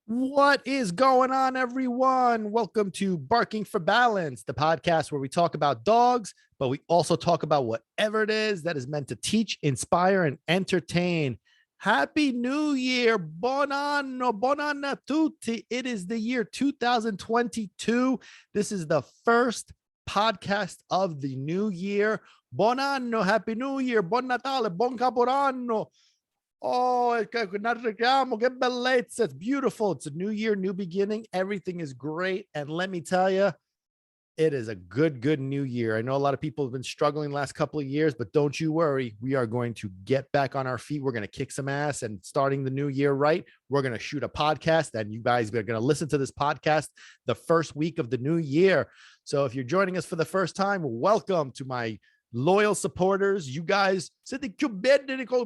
What is going on, everyone? Welcome to Barking for Balance, the podcast where we talk about dogs, but we also talk about whatever it is that is meant to teach, inspire, and entertain. Happy New Year. Buon anno, buon anno a tutti. It is the year 2022. This is the first podcast of the new year. Buon anno, Happy New Year, buon Natale, buon Capodanno. Oh, che bellezza. It's beautiful. It's a new year, new beginning. Everything is great. And let me tell you, it is a good new year. I know a lot of people have been struggling the last couple of years, but don't you worry. We are going to get back on our feet. We're going to kick some ass, and starting the new year right, we're going to shoot a podcast, and you guys are going to listen to this podcast the first week of the new year. So if you're joining us for the first time, welcome to my loyal supporters. You guys said the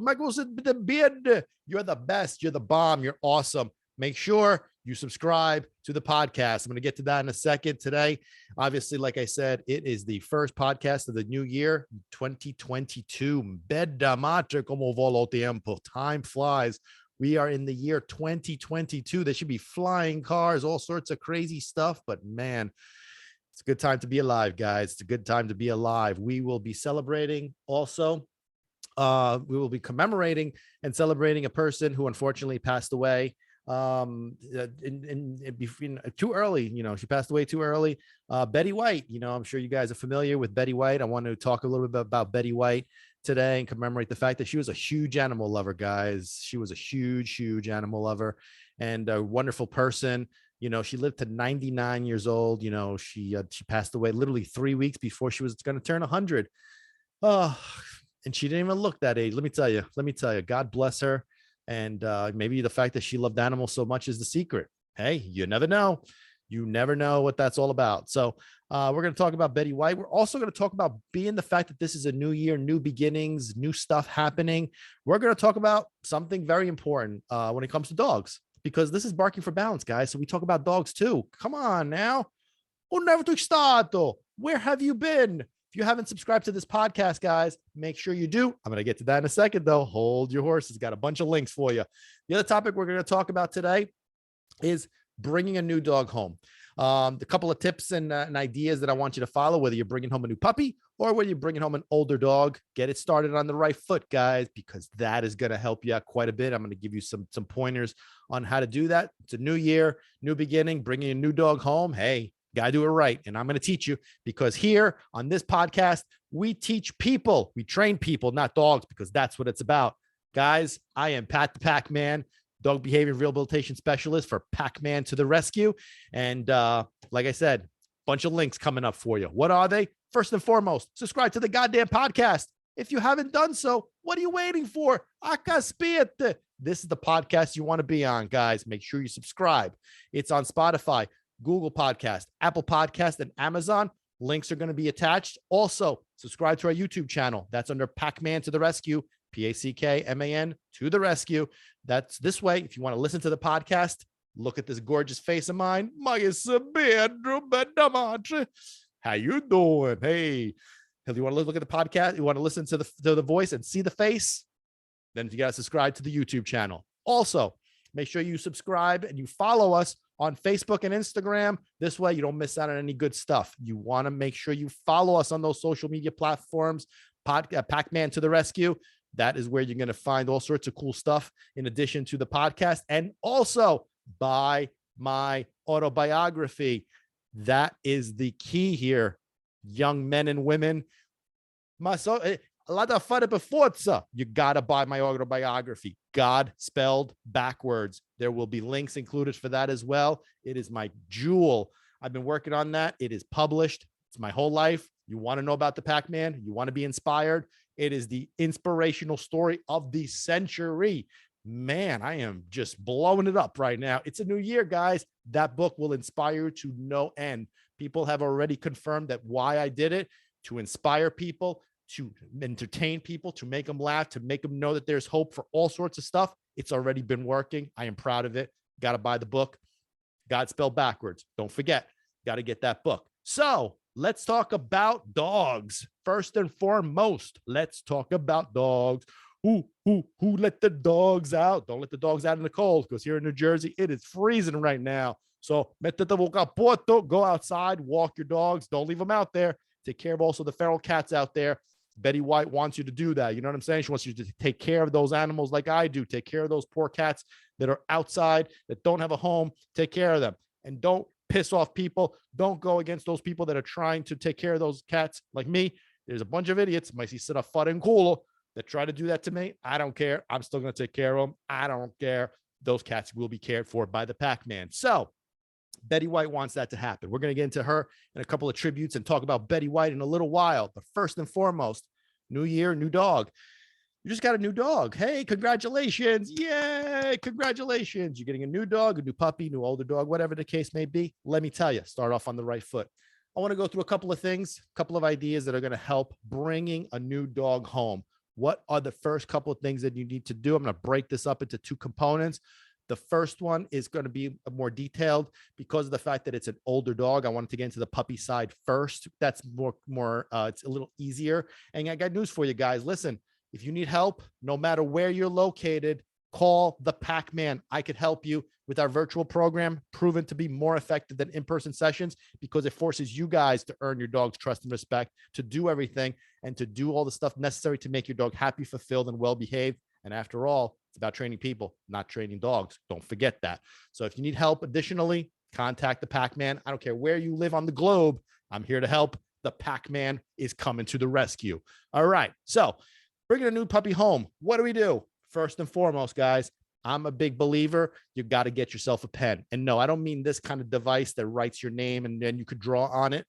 Michael said the bed. You're the best. You're the bomb. You're awesome. Make sure you subscribe to the podcast. I'm going to get to that in a second. Today, obviously, like I said, it is the first podcast of the new year, 2022. Bella matre como volo tiempo. Time flies. We are in the year 2022. There should be flying cars, all sorts of crazy stuff. But man, it's a good time to be alive, guys. It's a good time to be alive. We will be celebrating also. We will be commemorating and celebrating a person who unfortunately passed away too early. She passed away too early. Betty White, I'm sure you guys are familiar with Betty White. I want to talk a little bit about Betty White today and commemorate the fact that she was a huge animal lover, guys. She was a huge animal lover and a wonderful person. She lived to 99 years old. She passed away literally 3 weeks before she was going to turn 100. Oh, and she didn't even look that age. Let me tell you, God bless her. And maybe the fact that she loved animals so much is the secret. Hey, you never know. You never know what that's all about. So we're going to talk about Betty White. We're also going to talk about being the fact that this is a new year, new beginnings, new stuff happening. We're going to talk about something very important when it comes to dogs, because this is Barking for Balance, guys. So we talk about dogs too. Come on now. Where have you been? If you haven't subscribed to this podcast, guys, make sure you do. I'm going to get to that in a second, though. Hold your horses. Got a bunch of links for you. The other topic we're going to talk about today is bringing a new dog home. A couple of tips and ideas that I want you to follow, whether you're bringing home a new puppy or whether you're bringing home an older dog. Get it started on the right foot, guys, because that is going to help you out quite a bit. I'm going to give you some pointers on how to do that. It's a new year, new beginning, bringing a new dog home. Hey, got to do it right. And I'm going to teach you, because here on this podcast, we teach people, we train people, not dogs, because that's what it's about. Guys, I am Pat the Packman, dog behavior rehabilitation specialist for Packman to the rescue. And like I said, bunch of links coming up for you. What are they? First and foremost, subscribe to the goddamn podcast. If you haven't done so, what are you waiting for? This is the podcast you want to be on, guys. Make sure you subscribe. It's on Spotify, Google Podcast, Apple Podcast, and Amazon. Links are going to be attached. Also, subscribe to our YouTube channel. That's under Packman to the Rescue, Packman to the Rescue. That's this way. If you want to listen to the podcast, look at this gorgeous face of mine. How you doing? Hey, if you want to look at the podcast, you want to listen to the voice and see the face, then you got to subscribe to the YouTube channel. Also, make sure you subscribe and you follow us on Facebook and Instagram. This way you don't miss out on any good stuff. You want to make sure you follow us on those social media platforms. Packman to the Rescue. That is where you're going to find all sorts of cool stuff in addition to the podcast. And also buy my autobiography. That is the key here, young men and women. A lot of fun before. You got to buy my autobiography, God spelled backwards. There will be links included for that as well. It is my jewel. I've been working on that. It is published. It's my whole life. You want to know about the Packman? You want to be inspired? It is the inspirational story of the century. Man, I am just blowing it up right now. It's a new year, guys. That book will inspire you to no end. People have already confirmed that why I did it, to inspire people, to entertain people, to make them laugh, to make them know that there's hope for all sorts of stuff. It's already been working. I am proud of it. Got to buy the book. God spelled backwards. Don't forget, got to get that book. So let's talk about dogs. First and foremost, let's talk about dogs. who let the dogs out? Don't let the dogs out in the cold, because here in New Jersey, it is freezing right now. So go outside, walk your dogs. Don't leave them out there. Take care of also the feral cats out there. Betty White wants you to do that. You know what I'm saying? She wants you to take care of those animals like I do. Take care of those poor cats that are outside, that don't have a home. Take care of them. And don't piss off people. Don't go against those people that are trying to take care of those cats like me. There's a bunch of idiots, that try to do that to me. I don't care. I'm still going to take care of them. I don't care. Those cats will be cared for by the Packman. So Betty White wants that to happen. We're going to get into her and a couple of tributes and talk about Betty White in a little while. But first and foremost, new year, new dog. You just got a new dog. Hey, congratulations. Yay, congratulations. You're getting a new dog, a new puppy, new older dog, whatever the case may be. Let me tell you, start off on the right foot. I want to go through a couple of things, a couple of ideas that are going to help bringing a new dog home. What are the first couple of things that you need to do? I'm going to break this up into two components. The first one is going to be more detailed because of the fact that it's an older dog. I wanted to get into the puppy side first. That's it's a little easier. And I got news for you guys. Listen, if you need help, no matter where you're located, call the Packman. I could help you with our virtual program, proven to be more effective than in-person sessions because it forces you guys to earn your dog's trust and respect, to do everything and to do all the stuff necessary to make your dog happy, fulfilled, and well-behaved. And after all, it's about training people, not training dogs. Don't forget that. So if you need help, additionally, contact the Packman. I don't care where you live on the globe. I'm here to help. The Packman is coming to the rescue. All right. So bringing a new puppy home. What do we do? First and foremost, guys, I'm a big believer. You got to get yourself a pen. And no, I don't mean this kind of device that writes your name and then you could draw on it.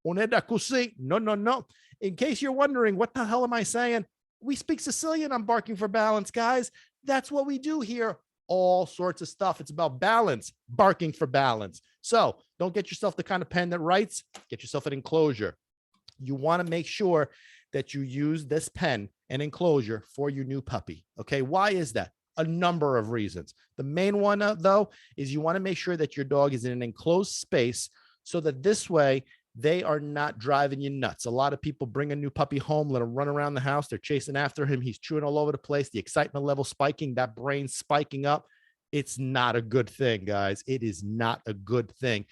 No. In case you're wondering, what the hell am I saying? We speak Sicilian on Barking for Balance, guys. That's what we do here. All sorts of stuff. It's about balance, barking for balance. So don't get yourself the kind of pen that writes. Get yourself an enclosure. You want to make sure that you use this pen and enclosure for your new puppy. Okay, why is that? A number of reasons. The main one, though, is you want to make sure that your dog is in an enclosed space so that this way they are not driving you nuts. A lot of people bring a new puppy home, let him run around the house. They're chasing after him. He's chewing all over the place. The excitement level spiking, that brain spiking up. It's not a good thing, guys. It is not a good thing.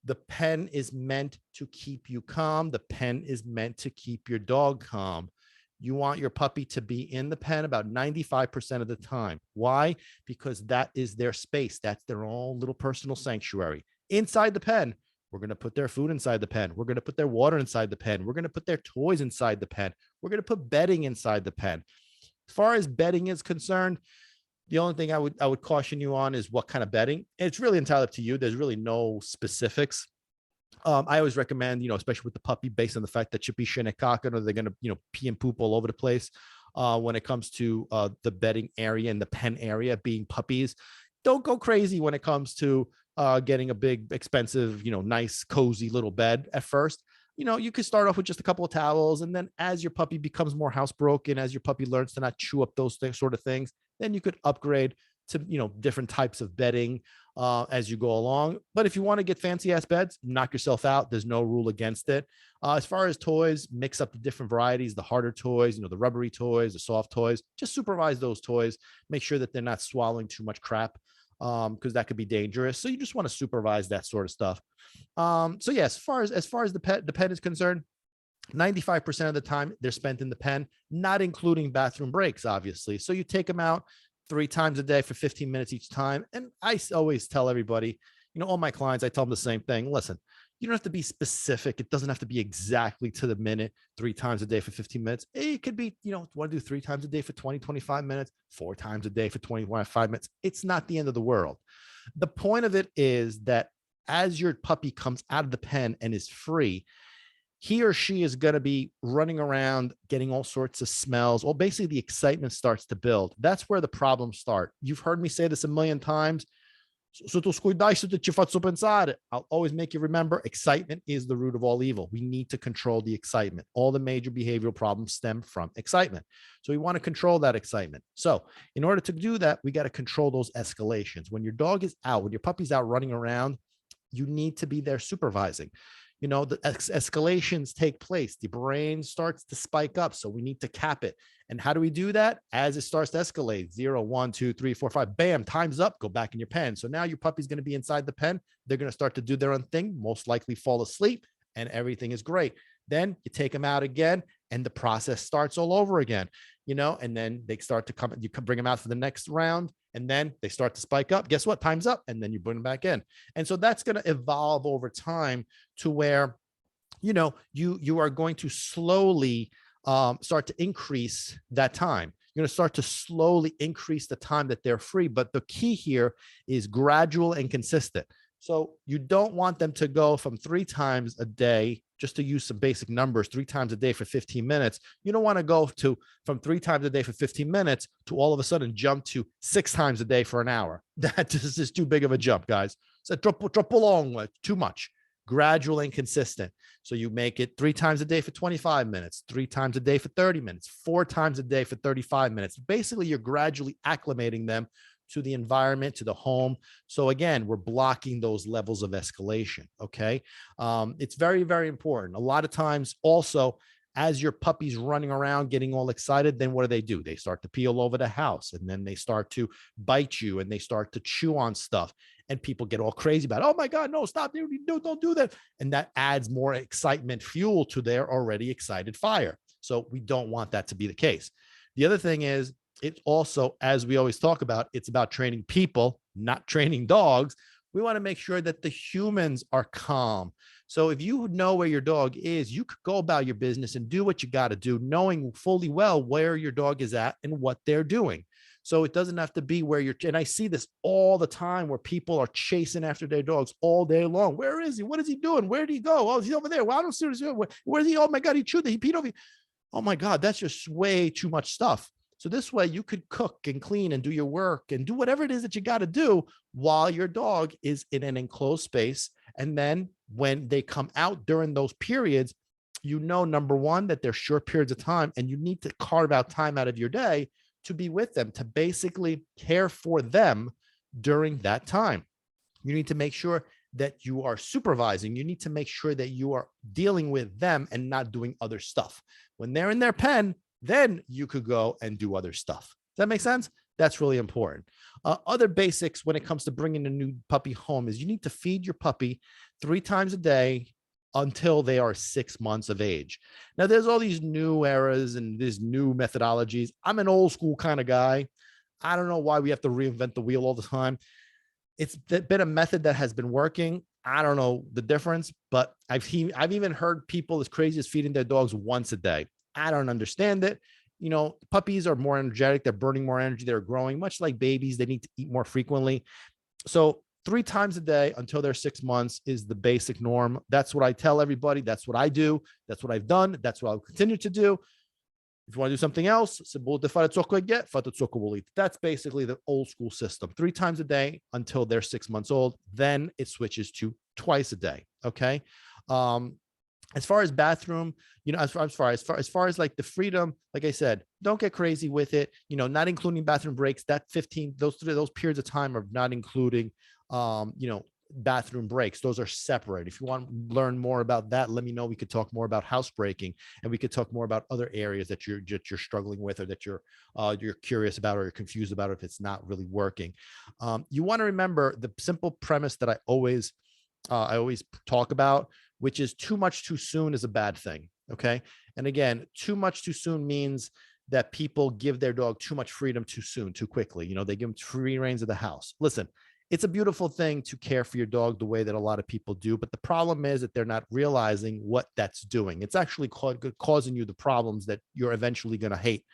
The pen is meant to keep you calm. The pen is meant to keep your dog calm. You want your puppy to be in the pen about 95% of the time. Why? Because that is their space. That's their own little personal sanctuary. Inside the pen, we're going to put their food inside the pen. We're going to put their water inside the pen. We're going to put their toys inside the pen. We're going to put bedding inside the pen. As far as bedding is concerned, the only thing I would caution you on is what kind of bedding. It's really entirely up to you. There's really no specifics. I always recommend, especially with the puppy, based on the fact that Chippy Shinnecock, or they're going to, pee and poop all over the place. When it comes to the bedding area and the pen area being puppies, don't go crazy when it comes to getting a big, expensive, nice, cozy little bed at first. You could start off with just a couple of towels. And then as your puppy becomes more housebroken, as your puppy learns to not chew up those sort of things, then you could upgrade to, different types of bedding as you go along. But if you want to get fancy ass beds, knock yourself out. There's no rule against it. As far as toys, mix up the different varieties, the harder toys, the rubbery toys, the soft toys, just supervise those toys. Make sure that they're not swallowing too much crap, because that could be dangerous. So you just want to supervise that sort of stuff. So yeah, as far as the pet is concerned, 95% of the time they're spent in the pen, not including bathroom breaks, obviously. So you take them out 3 times a day for 15 minutes each time. And I always tell everybody, all my clients, I tell them the same thing. Listen, you don't have to be specific. It doesn't have to be exactly to the minute, 3 times a day for 15 minutes. It could be, want to do 3 times a day for 20, 25 minutes, 4 times a day for 25 minutes. It's not the end of the world. The point of it is that as your puppy comes out of the pen and is free, he or she is going to be running around, getting all sorts of smells. Well, basically the excitement starts to build. That's where the problems start. You've heard me say this a million times. I'll always make you remember, excitement is the root of all evil. We need to control the excitement. All the major behavioral problems stem from excitement. So we want to control that excitement. So in order to do that, we got to control those escalations. When your dog is out, when your puppy's out running around, you need to be there supervising. the escalations take place. The brain starts to spike up. So we need to cap it. And how do we do that? As it starts to escalate, 0, 1, 2, 3, 4, 5, bam, time's up, go back in your pen. So now your puppy's going to be inside the pen. They're going to start to do their own thing, most likely fall asleep, and everything is great. Then you take them out again, and the process starts all over again, and then they start to come, you can bring them out for the next round, and then they start to spike up. Guess what? Time's up. And then you bring them back in. And so that's going to evolve over time to where, you are going to slowly start to increase that time. You're going to start to slowly increase the time that they're free. But the key here is gradual and consistent. So you don't want them to go from 3 times a day, just to use some basic numbers, 3 times a day for 15 minutes. You don't want to go from 3 times a day for 15 minutes to all of a sudden jump to 6 times a day for an hour. That just is too big of a jump, guys. So drop along, too much. Gradual and consistent. So you make it 3 times a day for 25 minutes, 3 times a day for 30 minutes, 4 times a day for 35 minutes. Basically, you're gradually acclimating them to the environment, to the home. So again, we're blocking those levels of escalation. Okay. It's very, very important. A lot of times also, as your puppy's running around getting all excited, then what do? They start to pee all over the house, and then they start to bite you, and they start to chew on stuff, and people get all crazy about, oh my God, no, stop, don't do that. And that adds more excitement fuel to their already excited fire. So we don't want that to be the case. The other thing is, it's also, as we always talk about, it's about training people, not training dogs. We want to make sure that the humans are calm. So if you know where your dog is, you could go about your business and do what you got to do, knowing fully well where your dog is at and what they're doing. So it doesn't have to be where and I see this all the time where people are chasing after their dogs all day long. Where is he? What is he doing? Where did he go? Oh, he's over there. Well, I don't see where's he? Oh my God, he chewed it. He peed over. Oh my God, that's just way too much stuff. So this way you could cook and clean and do your work and do whatever it is that you got to do while your dog is in an enclosed space. And then when they come out during those periods, number one, that they're short periods of time, and you need to carve out time out of your day to be with them, to basically care for them during that time. You need to make sure that you are supervising. You need to make sure that you are dealing with them and not doing other stuff. When they're in their pen, then you could go and do other stuff. Does that make sense? That's really important. Other basics when it comes to bringing a new puppy home is you need to feed your puppy 3 times a day until they are 6 months of age. Now, there's all these new eras and these new methodologies. I'm an old school kind of guy. I don't know why we have to reinvent the wheel all the time. It's been a method that has been working. I don't know the difference, but I've even heard people as crazy as feeding their dogs once a day. I don't understand it. Puppies are more energetic. They're burning more energy. They're growing much like babies. They need to eat more frequently. So 3 times a day until they're 6 months is the basic norm. That's what I tell everybody. That's what I do. That's what I've done. That's what I'll continue to do. If you want to do something else, that's basically the old school system. 3 times a day until they're 6 months old. Then it switches to twice a day. Okay. As far as bathroom, as far as like the freedom, like I said, don't get crazy with it. Not including bathroom breaks. That 15, those periods of time are not including, bathroom breaks. Those are separate. If you want to learn more about that, let me know. We could talk more about housebreaking, and we could talk more about other areas that you're struggling with, or that you're curious about, or you're confused about, if it's not really working. You want to remember the simple premise that I always talk about, which is too much too soon is a bad thing. Okay. And again, too much too soon means that people give their dog too much freedom too soon, too quickly. They give them free reins of the house. Listen, it's a beautiful thing to care for your dog the way that a lot of people do. But the problem is that they're not realizing what that's doing. It's actually causing you the problems that you're eventually going to hate.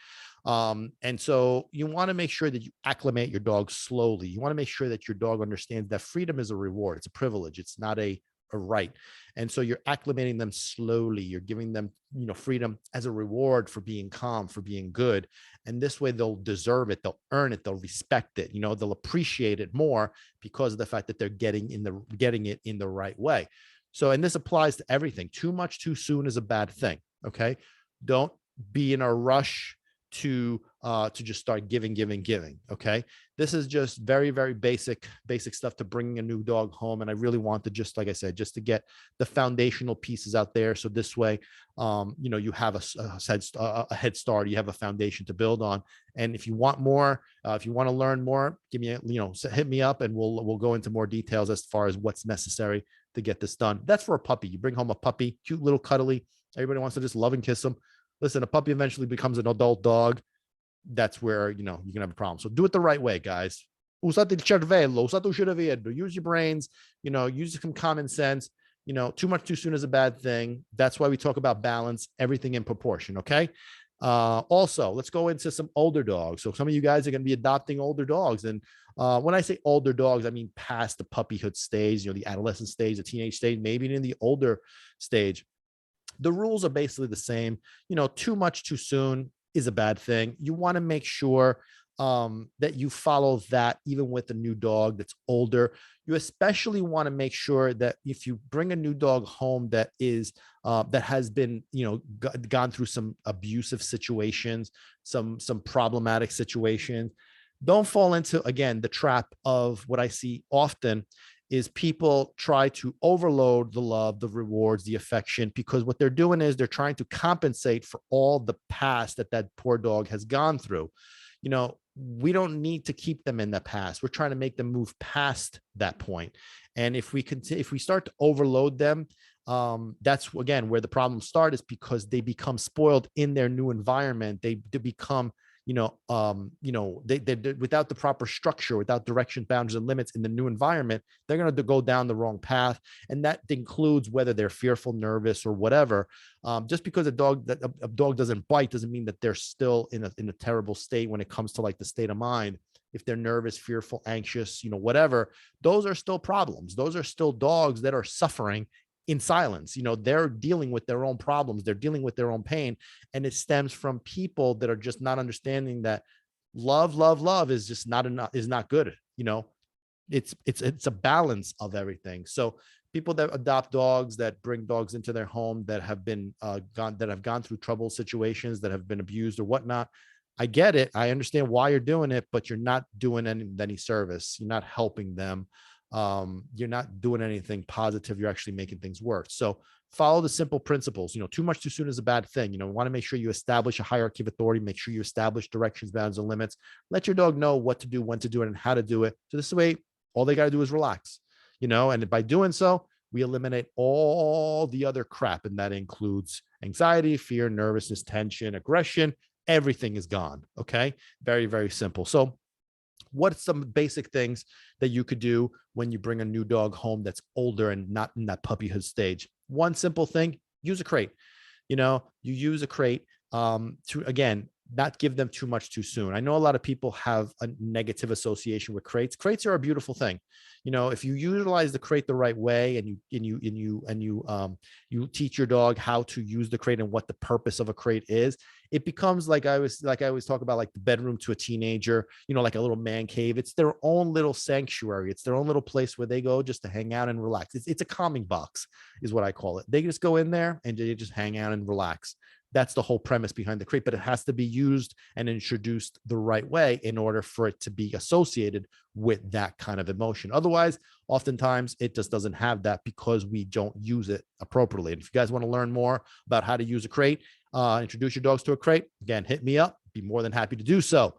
And so you want to make sure that you acclimate your dog slowly. You want to make sure that your dog understands that freedom is a reward. It's a privilege. It's not a right. And so you're acclimating them slowly. You're giving them, freedom as a reward for being calm, for being good. And this way they'll deserve it. They'll earn it. They'll respect it. They'll appreciate it more because of the fact that they're getting it in the right way. So, and this applies to everything. Too much too soon is a bad thing. Okay. Don't be in a rush to just start giving. Okay. This is just very, very basic stuff to bringing a new dog home. And I really want to, just like I said, just to get the foundational pieces out there. So this way, you have a head start, you have a foundation to build on. And if you want more, if you want to learn more, give me hit me up, and we'll go into more details as far as what's necessary to get this done. That's for a puppy. You bring home a puppy, cute little cuddly. Everybody wants to just love and kiss them. Listen, a puppy eventually becomes an adult dog. That's where, you can have a problem. So do it the right way, guys. Usate il cervello, usate il cervello. Use your brains, use some common sense. Too much too soon is a bad thing. That's why we talk about balance, everything in proportion. Okay. Also, let's go into some older dogs. So some of you guys are going to be adopting older dogs. And when I say older dogs, I mean past the puppyhood stage, the adolescent stage, the teenage stage, maybe in the older stage. The rules are basically the same. Too much too soon is a bad thing. You want to make sure that you follow that even with a new dog that's older. You especially want to make sure that if you bring a new dog home that has been, gone through some abusive situations, some problematic situations, don't fall into, again, the trap of what I see often is people try to overload the love, the rewards, the affection, because what they're doing is they're trying to compensate for all the past that poor dog has gone through. We don't need to keep them in the past. We're trying to make them move past that point. And if we start to overload them, that's again where the problems start, is because they become spoiled in their new environment. They become they without the proper structure, without direction, boundaries, and limits in the new environment, they're going to go down the wrong path. And that includes whether they're fearful, nervous, or whatever. Just because a dog doesn't bite doesn't mean that they're still in a terrible state when it comes to like the state of mind. If they're nervous, fearful, anxious, whatever, those are still problems. Those are still dogs that are suffering in silence. They're dealing with their own problems. They're dealing with their own pain. And it stems from people that are just not understanding that love is just not enough, is not good. It's a balance of everything. So people that adopt dogs, that bring dogs into their home, that have been gone through troubled situations, that have been abused or whatnot, I get it. I understand why you're doing it, but you're not doing any service. You're not helping them. You're not doing anything positive. You're actually making things worse. So follow the simple principles. Too much too soon is a bad thing. You want to make sure you establish a hierarchy of authority. Make sure you establish directions, bounds, and limits. Let your dog know what to do, when to do it, and how to do it. So this way, all they got to do is relax. And by doing so, we eliminate all the other crap, and that includes anxiety, fear, nervousness, tension, aggression. Everything is gone. Okay, very, very simple. So what's some basic things that you could do when you bring a new dog home that's older and not in that puppyhood stage? One simple thing: use a crate. You use a crate to, again, not give them too much too soon. I know a lot of people have a negative association with crates. Crates are a beautiful thing. If you utilize the crate the right way, and you teach your dog how to use the crate and what the purpose of a crate is, it becomes like I always talk about, like the bedroom to a teenager, like a little man cave. It's their own little sanctuary. It's their own little place where they go just to hang out and relax. It's a calming box is what I call it. They just go in there and they just hang out and relax. That's the whole premise behind the crate, but it has to be used and introduced the right way in order for it to be associated with that kind of emotion. Otherwise, oftentimes it just doesn't have that because we don't use it appropriately. And if you guys want to learn more about how to use a crate, introduce your dogs to a crate, again, hit me up. Be more than happy to do so.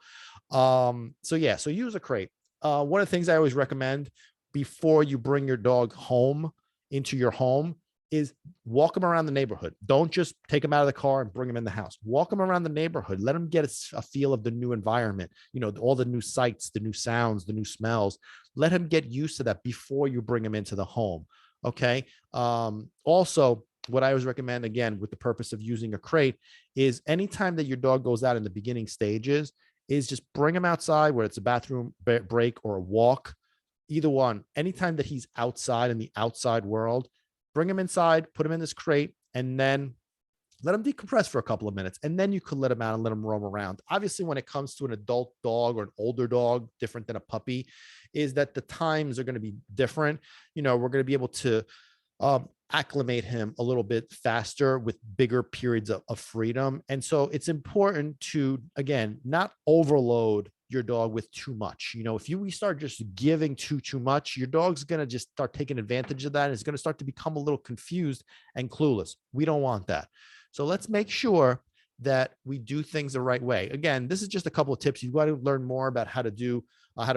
So use a crate. One of the things I always recommend before you bring your dog home into your home is walk them around the neighborhood. Don't just take them out of the car and bring them in the house. Walk them around the neighborhood. Let them get a feel of the new environment, all the new sights, the new sounds, the new smells. Let them get used to that before you bring them into the home. Okay. Also, what I always recommend, again, with the purpose of using a crate, is anytime that your dog goes out in the beginning stages, is just bring him outside, whether it's a bathroom break or a walk, either one. Anytime that he's outside in the outside world, bring him inside, put him in this crate, and then let him decompress for a couple of minutes. And then you could let him out and let him roam around. Obviously, when it comes to an adult dog or an older dog, different than a puppy, is that the times are going to be different. We're going to be able to acclimate him a little bit faster with bigger periods of freedom. And so it's important to, again, not overload your dog with too much. If we start just giving too much, your dog's going to just start taking advantage of that. And it's going to start to become a little confused and clueless. We don't want that. So let's make sure that we do things the right way. Again, this is just a couple of tips. You've got to learn more about how to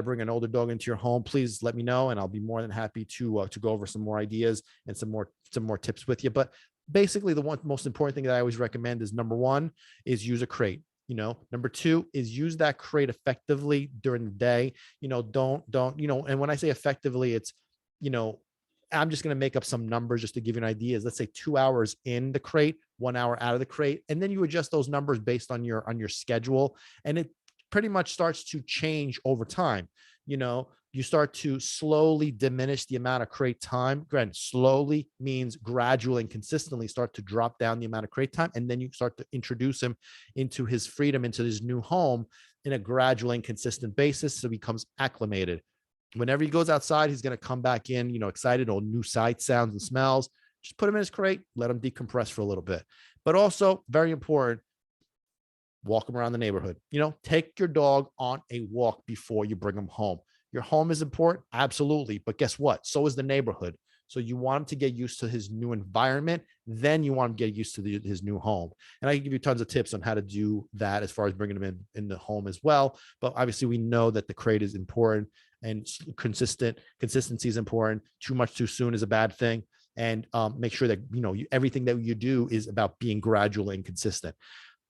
bring an older dog into your home. Please let me know, and I'll be more than happy to go over some more ideas and some more tips with you. But basically, the one most important thing that I always recommend is, number one, is use a crate. Number two is use that crate effectively during the day. Don't, and when I say effectively, it's, I'm just going to make up some numbers just to give you an idea. Let's say 2 hours in the crate, 1 hour out of the crate, and then you adjust those numbers based on your schedule, and it pretty much starts to change over time. You start to slowly diminish the amount of crate time. Granted, slowly means gradually and consistently start to drop down the amount of crate time, and then you start to introduce him into his freedom, into his new home in a gradual and consistent basis, so he becomes acclimated. Whenever he goes outside, he's going to come back in, excited on new sights, sounds, and smells. Just put him in his crate, let him decompress for a little bit. But also, very important, walk him around the neighborhood. Take your dog on a walk before you bring him home. Your home is important, absolutely. But guess what? So is the neighborhood. So you want him to get used to his new environment. Then you want him to get used to his new home. And I can give you tons of tips on how to do that as far as bringing him in the home as well. But obviously, we know that the crate is important, and consistency is important. Too much too soon is a bad thing. And make sure that everything that you do is about being gradual and consistent.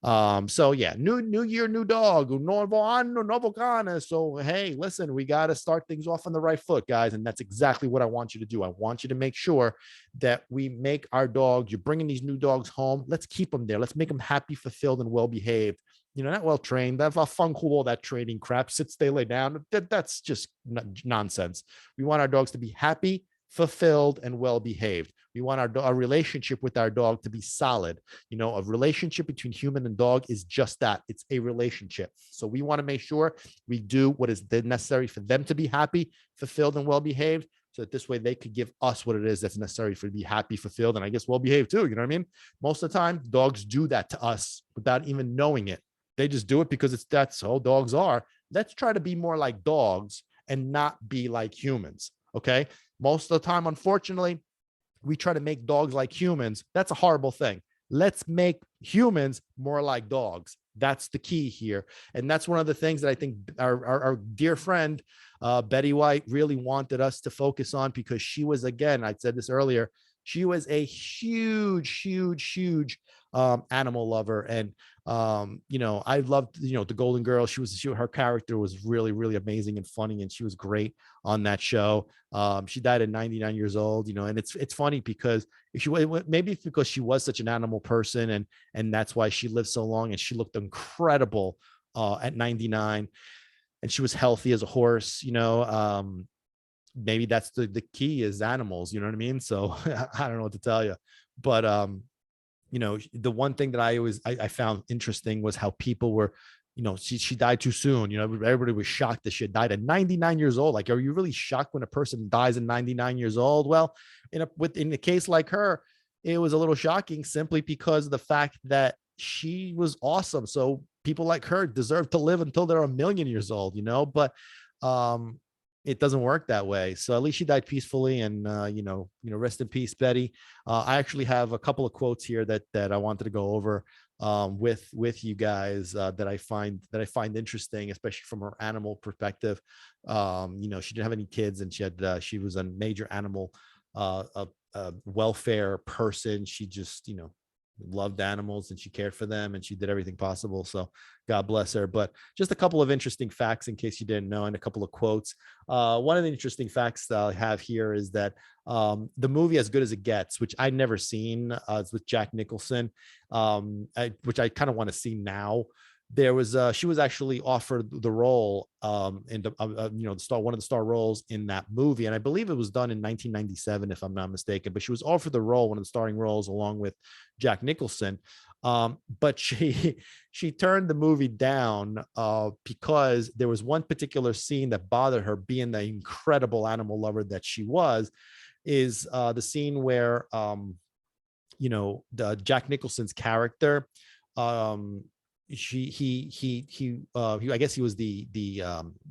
So yeah, new year, new dog, nuevo año, nuevo ganas. So hey, listen, we got to start things off on the right foot, guys, and that's exactly what I want you to do. I want you to make sure that we make our dog. You're bringing these new dogs home. Let's keep them there. Let's make them happy, fulfilled, and well behaved. Not well trained. That's a fun, cool, all that training crap. Sit, stay, lay down. That's just nonsense. We want our dogs to be happy, fulfilled, and well behaved. We want our relationship with our dog to be solid. A relationship between human and dog is just that. It's a relationship. So we want to make sure we do what is necessary for them to be happy, fulfilled, and well behaved, so that this way they could give us what it is that's necessary for to be happy, fulfilled, and I guess well behaved too. You know what I mean? Most of the time, dogs do that to us without even knowing it. They just do it because that's how dogs are. Let's try to be more like dogs and not be like humans. Okay. Most of the time, unfortunately, we try to make dogs like humans. That's a horrible thing. Let's make humans more like dogs. That's the key here. And that's one of the things that I think our dear friend, Betty White, really wanted us to focus on, because she was, again, I said this earlier, she was a huge animal lover. And, I loved, the Golden Girl. Her character was really, really amazing and funny. And she was great on that show. She died at 99 years old, and it's funny because maybe it's because she was such an animal person, and that's why she lived so long, and she looked incredible at 99, and she was healthy as a horse. Maybe that's the key is animals, you know what I mean? So I don't know what to tell you, but the one thing that I found interesting was how people were, she died too soon. Everybody was shocked that she had died at 99 years old. Like, are you really shocked when a person dies at 99 years old? Well, in a case like her, it was a little shocking simply because of the fact that she was awesome. So people like her deserve to live until they're a million years old, but it doesn't work that way. So at least she died peacefully, and rest in peace, Betty. I actually have a couple of quotes here that I wanted to go over with you guys that I find interesting, especially from her animal perspective. She didn't have any kids, and she was a major animal welfare person. She just loved animals, and she cared for them, and she did everything possible. So God bless her. But just a couple of interesting facts in case you didn't know, and a couple of quotes. One of the interesting facts that I have here is that the movie As Good as It Gets, which I'd never seen, is with Jack Nicholson, which I kind of want to see now. She was actually offered the role in one of the star roles in that movie, and I believe it was done in 1997 if I'm not mistaken. But she was offered the role, one of the starring roles, along with Jack Nicholson, but she turned the movie down because there was one particular scene that bothered her, being the incredible animal lover that she was. is the scene where the Jack Nicholson's character, um he I guess he was the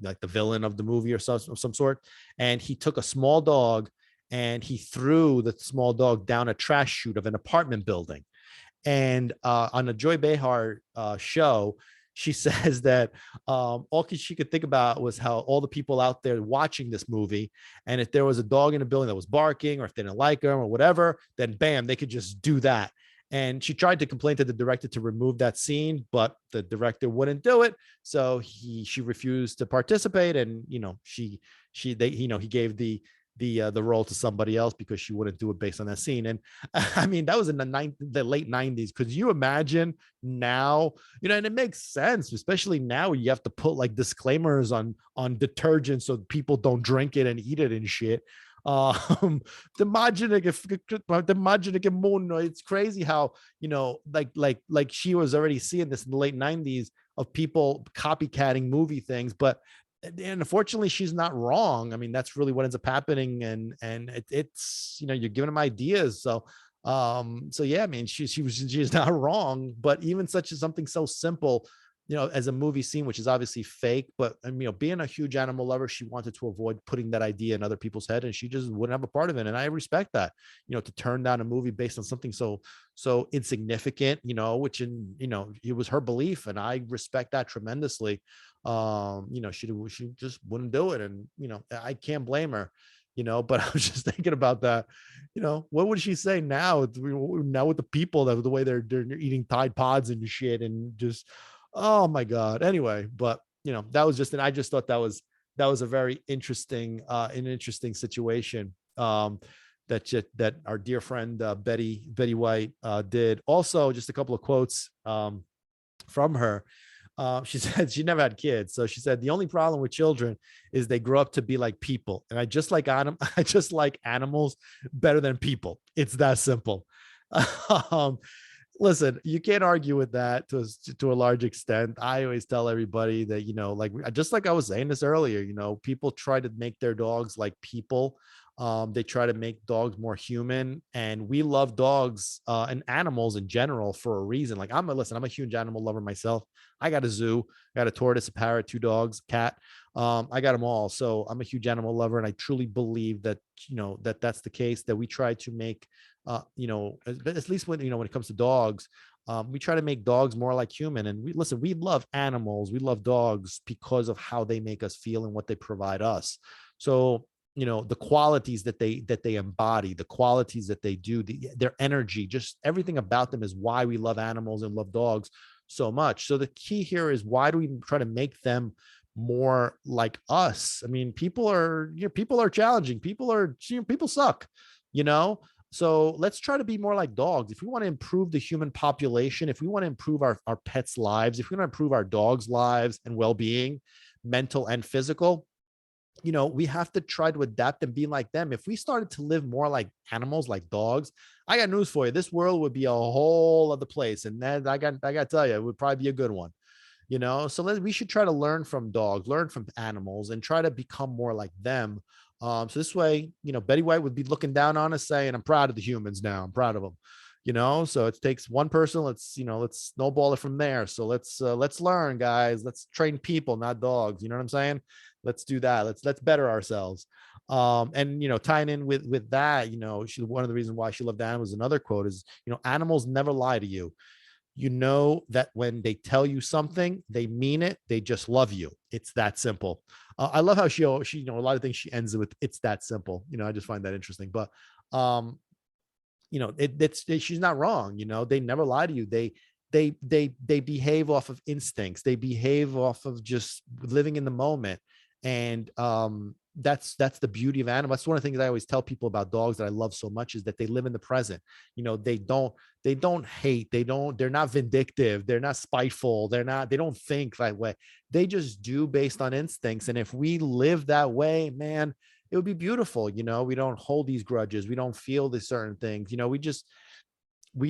like the villain of the movie or some sort, and he took a small dog and he threw the small dog down a trash chute of an apartment building. And on a Joy Behar show, she says that all she could think about was how all the people out there watching this movie, and if there was a dog in the building that was barking, or if they didn't like him or whatever, then bam, they could just do that. And she tried to complain to the director to remove that scene, but the director wouldn't do it. So she refused to participate, and he gave the role to somebody else because she wouldn't do it based on that scene. And I mean, that was in the late 90s. Could you imagine now? And it makes sense, especially now you have to put like disclaimers on detergent so people don't drink it and eat it and shit. It's crazy how, like she was already seeing this in the late 90s of people copycatting movie things. But and unfortunately she's not wrong. I mean, that's really what ends up happening. And it's you're giving them ideas. So yeah, I mean, she's not wrong. But even such as something so simple, as a movie scene, which is obviously fake, but being a huge animal lover, she wanted to avoid putting that idea in other people's head, and she just wouldn't have a part of it. And I respect that, to turn down a movie based on something so insignificant, which it was her belief, and I respect that tremendously. She just wouldn't do it, and I can't blame her. But I was just thinking about that. What would she say now with the people, that the way they're eating Tide Pods and shit, and just, oh my God. Anyway, but that was I just thought that was a very interesting, an interesting situation, that our dear friend, Betty White, did. Also, just a couple of quotes from her. She said she never had kids. So she said, the only problem with children is they grow up to be like people. And I just like animals better than people. It's that simple. um, Listen, you can't argue with that to a large extent. I always tell everybody that, just like I was saying this earlier, people try to make their dogs like people. They try to make dogs more human, and we love dogs and animals in general for a reason. Like I'm a huge animal lover myself. I got a zoo, I got a tortoise, a parrot, 2 dogs, cat. I got them all. So I'm a huge animal lover, and I truly believe that, that's the case, that we try to make, at least when it comes to dogs, we try to make dogs more like human. And we love animals, we love dogs because of how they make us feel and what they provide us. So the qualities that they embody, the qualities that they do, their energy, just everything about them is why we love animals and love dogs so much. So the key here is, why do we try to make them more like us? I mean, people are challenging, people suck, so let's try to be more like dogs. If we want to improve the human population, if we want to improve our pets' lives, if we want to improve our dogs' lives and well-being, mental and physical, we have to try to adapt and be like them. If we started to live more like animals, like dogs, I got news for you. This world would be a whole other place. And then I got to tell you, it would probably be a good one. So we should try to learn from dogs, learn from animals, and try to become more like them. So this way, Betty White would be looking down on us saying, I'm proud of the humans now. I'm proud of them. So it takes one person. Let's snowball it from there. So let's learn, guys. Let's train people, not dogs. You know what I'm saying? Let's do that. Let's better ourselves. And tying in with that, one of the reasons why she loved animals, another quote is, animals never lie to you. That when they tell you something, they mean it. They just love you. It's that simple. I love how she, a lot of things she ends with, it's that simple. I just find that interesting. But, she's not wrong. They never lie to you. They behave off of instincts. They behave off of just living in the moment. And, that's the beauty of animals. That's one of the things I always tell people about dogs that I love so much, is that they live in the present. They don't hate. They're not vindictive. They're not spiteful. They don't think that way. They just do based on instincts. And if we live that way, man, it would be beautiful. We don't hold these grudges. We don't feel these certain things. We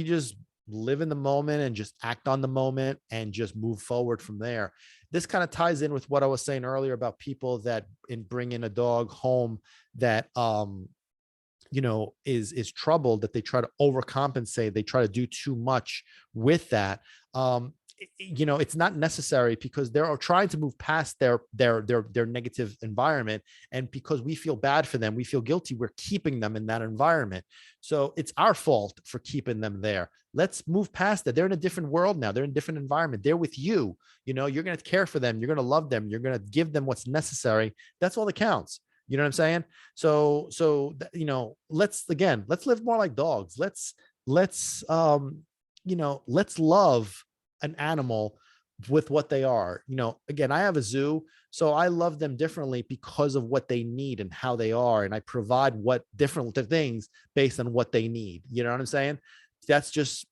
just live in the moment and just act on the moment and just move forward from there. This kind of ties in with what I was saying earlier about people that bring in a dog home that is troubled, that they try to overcompensate, they try to do too much with that. It's not necessary, because they're trying to move past their negative environment, and because we feel bad for them, we feel guilty, we're keeping them in that environment. So it's our fault for keeping them there. Let's move past that. They're in a different world now, they're in a different environment, they're with you. You're going to care for them, you're going to love them, you're going to give them what's necessary. That's all that counts. You know what I'm saying? Let's live more like dogs. Let's love an animal with what they are. Again, I have a zoo, so I love them differently because of what they need and how they are, and I provide what different things based on what they need. You know what I'm saying? That's just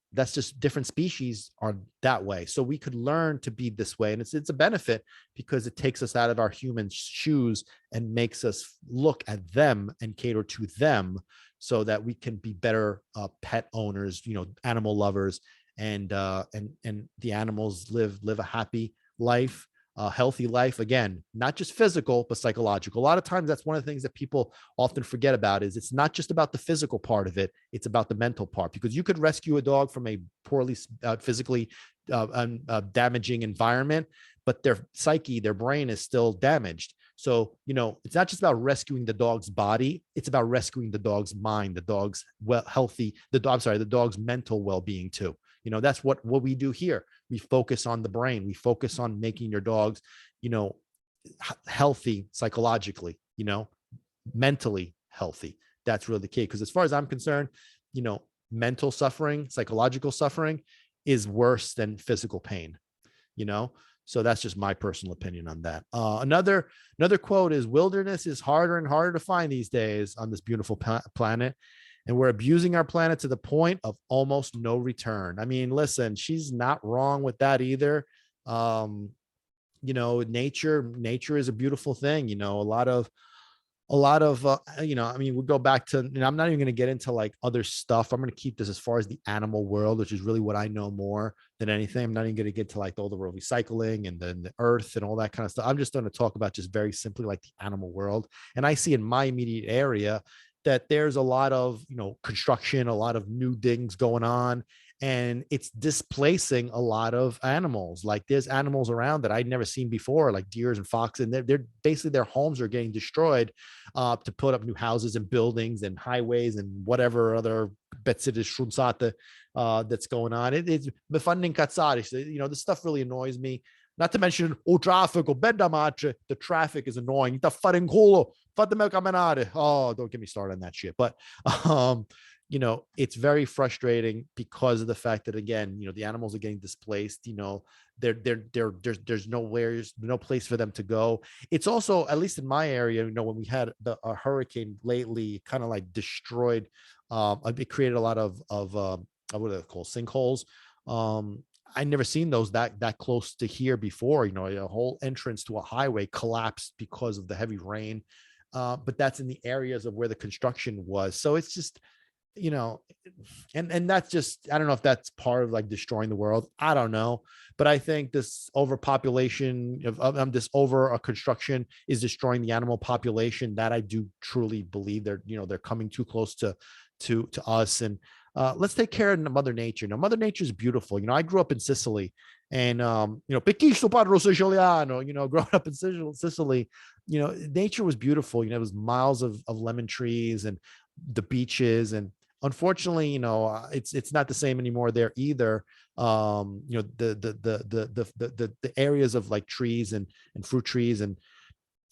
different species are that way. So we could learn to be this way, and it's a benefit, because it takes us out of our human shoes and makes us look at them and cater to them, so that we can be better pet owners, animal lovers, and the animals live a happy life, a healthy life. Again, not just physical, but psychological. A lot of times that's one of the things that people often forget about, is it's not just about the physical part of it, it's about the mental part. Because you could rescue a dog from a poorly physically damaging environment, but their psyche, their brain is still damaged. So, it's not just about rescuing the dog's body, it's about rescuing the dog's mind, the dog's the dog's mental well-being too. That's what we do here. We focus on the brain. We focus on making your dogs, healthy psychologically, mentally healthy. That's really the key. Because as far as I'm concerned, mental suffering, psychological suffering is worse than physical pain, So that's just my personal opinion on that. Another quote is, wilderness is harder and harder to find these days on this beautiful planet. And we're abusing our planet to the point of almost no return. I mean, listen, she's not wrong with that either. Nature is a beautiful thing. We'll go back to, and I'm not even going to get into like other stuff. I'm going to keep this as far as the animal world, which is really what I know more than anything. I'm not even going to get to like all the world recycling and then the earth and all that kind of stuff. I'm just going to talk about just very simply like the animal world. And I see in my immediate area that there's a lot of, construction, a lot of new things going on, and it's displacing a lot of animals. Like there's animals around that I'd never seen before, like deers and foxes, and they're basically, their homes are getting destroyed to put up new houses and buildings and highways and whatever other that's going on. It's befunding katsari. This stuff really annoys me. Not to mention, traffic, the traffic is annoying. Oh, don't get me started on that shit. But, it's very frustrating because of the fact that, again, the animals are getting displaced. There's no place for them to go. It's also, at least in my area, when we had a hurricane lately, kind of like destroyed, it created a lot of what are they called, sinkholes. I never seen those that close to here before. A whole entrance to a highway collapsed because of the heavy rain. But that's in the areas of where the construction was. So it's just, and that's just, I don't know if that's part of like destroying the world. I don't know. But I think this overpopulation of this over construction is destroying the animal population. That I do truly believe they're coming too close to us. And let's take care of Mother Nature. Mother Nature is beautiful. I grew up in Sicily, and Pecchisto parlo siciliano. Growing up in Sicily, nature was beautiful. It was miles of lemon trees and the beaches, and unfortunately, it's not the same anymore there either. The areas of like trees and fruit trees, and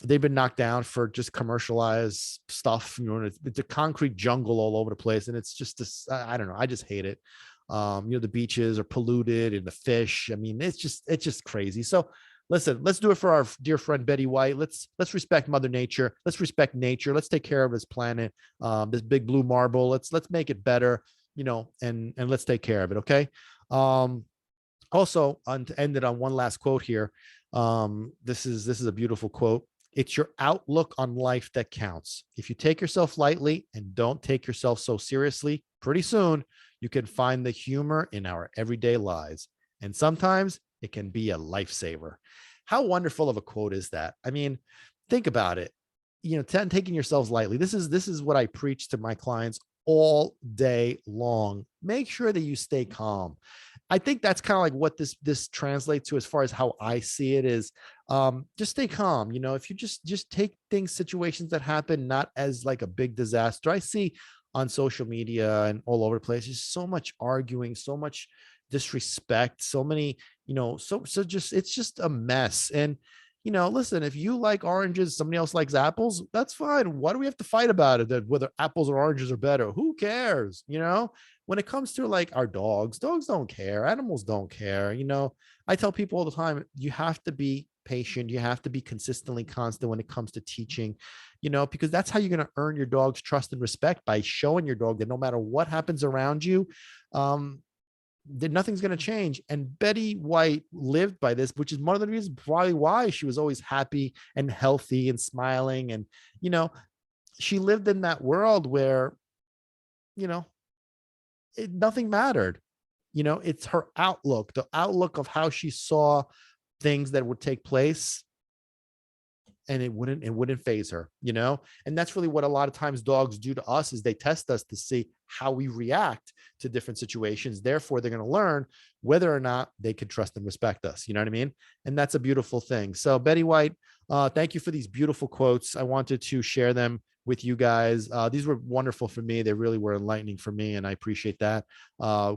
they've been knocked down for just commercialized stuff. It's a concrete jungle all over the place, and it's just this. I don't know. I just hate it. The beaches are polluted, and the fish. I mean, it's just crazy. So, listen, let's do it for our dear friend Betty White. Let's respect Mother Nature. Let's respect nature. Let's take care of this planet, this big blue marble. Let's make it better. And let's take care of it. Okay. Also, to end it on one last quote here. This is a beautiful quote. It's your outlook on life that counts. If you take yourself lightly and don't take yourself so seriously, pretty soon you can find the humor in our everyday lives. And sometimes it can be a lifesaver. How wonderful of a quote is that? I mean, think about it. taking yourselves lightly. This is what I preach to my clients all day long. Make sure that you stay calm. I think that's kind of like what this translates to as far as how I see it is, just stay calm. If you just take things, situations that happen, not as like a big disaster. I see on social media and all over the place, just so much arguing, so much disrespect, so many, so just it's just a mess. And listen, if you like oranges, somebody else likes apples, that's fine. Why do we have to fight about it? That whether apples or oranges are better? Who cares? When it comes to like our dogs don't care. Animals don't care. I tell people all the time, you have to be patient. You have to be consistently constant when it comes to teaching, because that's how you're going to earn your dog's trust and respect, by showing your dog that no matter what happens around you, that nothing's going to change. And Betty White lived by this, which is one of the reasons probably why she was always happy and healthy and smiling. And, she lived in that world where, you know, nothing mattered. It's her outlook, the outlook of how she saw things that would take place, and it wouldn't phase her. And that's really what a lot of times dogs do to us, is they test us to see how we react to different situations. Therefore, they're going to learn whether or not they can trust and respect us. You know what I mean? And that's a beautiful thing. So Betty White, thank you for these beautiful quotes. I wanted to share them with you guys. These were wonderful for me. They really were enlightening for me, and I appreciate that.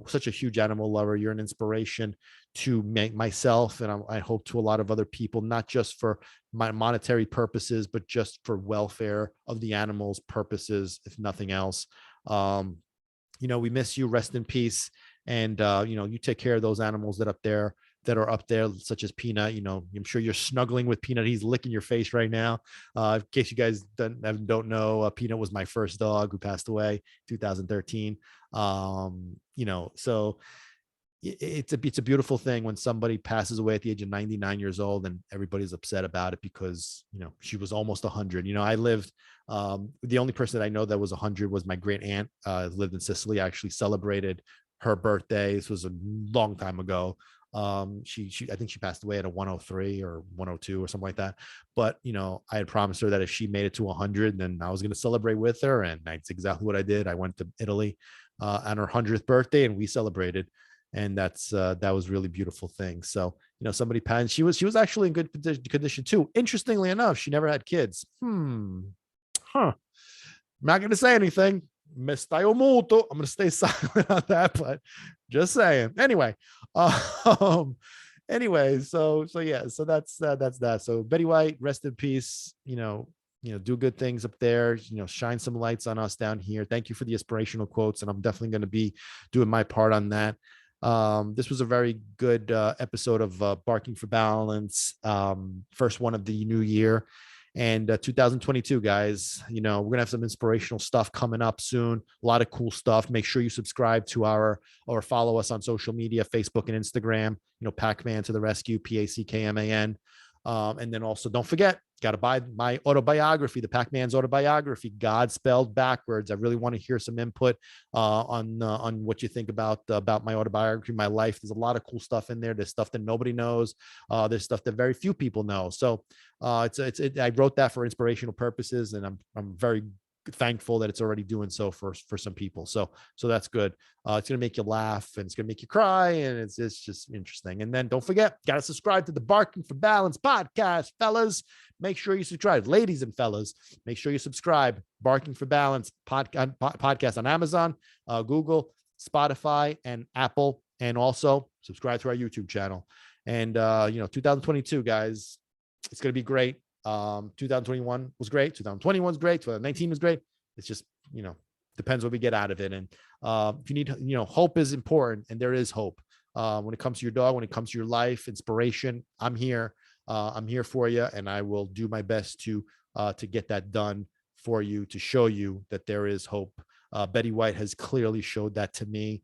Such a huge animal lover. You're an inspiration to make myself, and I hope to a lot of other people, not just for my monetary purposes, but just for welfare of the animals purposes, if nothing else. We miss you. Rest in peace. And you take care of those animals that are up there, such as Peanut. I'm sure you're snuggling with Peanut. He's licking your face right now. In case you guys don't know, Peanut was my first dog who passed away 2013. So it's a beautiful thing when somebody passes away at the age of 99 years old and everybody's upset about it, because she was almost 100. I lived, the only person that I know that was 100 was my great aunt. Lived in Sicily. I actually celebrated her birthday. This was a long time ago. She I think she passed away at a 103 or 102 or something like that. But I had promised her that if she made it to 100, then I was going to celebrate with her, and that's exactly what I did. I went to Italy on her 100th birthday, and we celebrated. And that was really beautiful thing. So, somebody passed. She was actually in good condition too. Interestingly enough, she never had kids. I'm not going to say anything. Me stai muto. I'm going to stay silent on that, but just saying. Anyway, so yeah, so that's that. So Betty White, rest in peace. Do good things up there. Shine some lights on us down here. Thank you for the inspirational quotes, and I'm definitely going to be doing my part on that. This was a very good episode of Barking for Balance, first one of the new year. And 2022, guys, we're gonna have some inspirational stuff coming up soon. A lot of cool stuff. Make sure you subscribe to or follow us on social media, Facebook and Instagram. Packman to the rescue, Packman. And then also, don't forget, got to buy my autobiography, the Packman's autobiography, God spelled backwards. I really want to hear some input on what you think about my autobiography, my life. There's a lot of cool stuff in there. There's stuff that nobody knows. There's stuff that very few people know. So I wrote that for inspirational purposes, and I'm very thankful that it's already doing so for some people. So that's good. It's going to make you laugh, and it's going to make you cry, and it's just interesting. And then don't forget, got to subscribe to the Barking for Balance podcast, fellas. Make sure you subscribe, ladies and fellas. Make sure you subscribe. Barking for Balance podcast on Amazon, Google, Spotify, and Apple, and also subscribe to our YouTube channel. And 2022, guys, it's going to be great. 2021 was great. 2021 was great. 2019 was great. It's just, depends what we get out of it. And if you need, hope is important, and there is hope. When it comes to your dog, when it comes to your life, inspiration, I'm here. I'm here for you, and I will do my best to get that done for you, to show you that there is hope. Betty White has clearly showed that to me.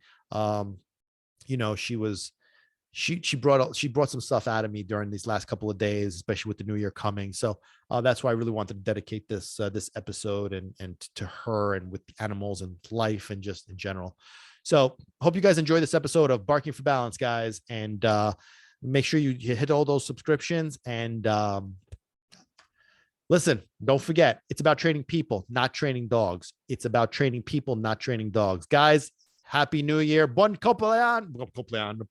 She brought some stuff out of me during these last couple of days, especially with the new year coming. So that's why I really wanted to dedicate this episode and to her, and with the animals and life and just in general. So hope you guys enjoy this episode of Barking for Balance, guys, and make sure you hit all those subscriptions, and Listen, don't forget, it's about training people, not training dogs. It's about training people, not training dogs. Guys, happy New Year. Buon compleanno.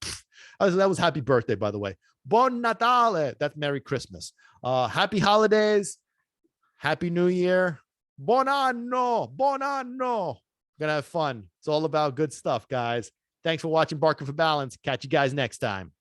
That was happy birthday, by the way. Buon Natale. That's Merry Christmas. Happy holidays. Happy New Year. Buon anno. Buon anno. Gonna have fun. It's all about good stuff, guys. Thanks for watching Barking for Balance. Catch you guys next time.